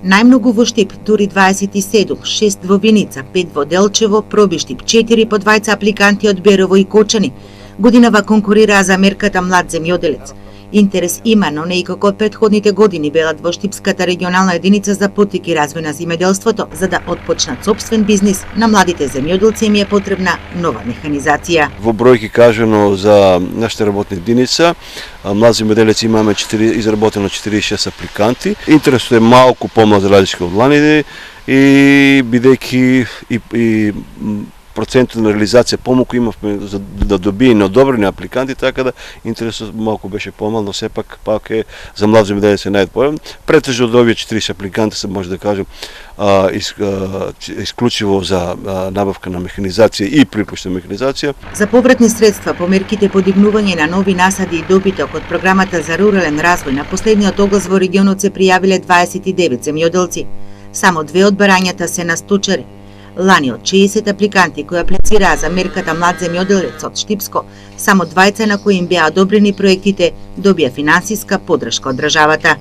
Најмногу во Штип, дури 27, 6 во Виница, 5 во Делчево, проби Штип 4 по двајца апликанти од Берово и Кочани. Годинава конкурираа за мерката Млад земјоделец. Интерес има, но не и како од претходните години белат во Штипската регионална единица за поттик и развој на земјоделството, за да отпочнат собствен бизнис, на младите земјоделци им е потребна нова механизација. Во бројки кажано за нашата работна единица, млад земјоделец имаме изработено 46 апликанти. Интересот е малку помал за разлика од лани и бидејќи и процентот на реализација помалку имавме за да добиеме одобрени апликанти, така да интересот малку беше помал, но сепак пак е за млад земјоделец најпојавен. Претежно од овие 40 апликанти се може да кажем исклучиво за набавка на механизација и припушта механизација. За повратни средства по мерките подигнување на нови насади и добиток од програмата за рурален развој на последниот оглас во регионот се пријавиле 29 земјоделци. Само 2 од барањата се на сточари. Лани од 60 апликанти кои аплицираа за мерката Млад земјоделец од Штипско, само 2 на кои им беа одобрени проектите, добија финансиска поддршка од државата.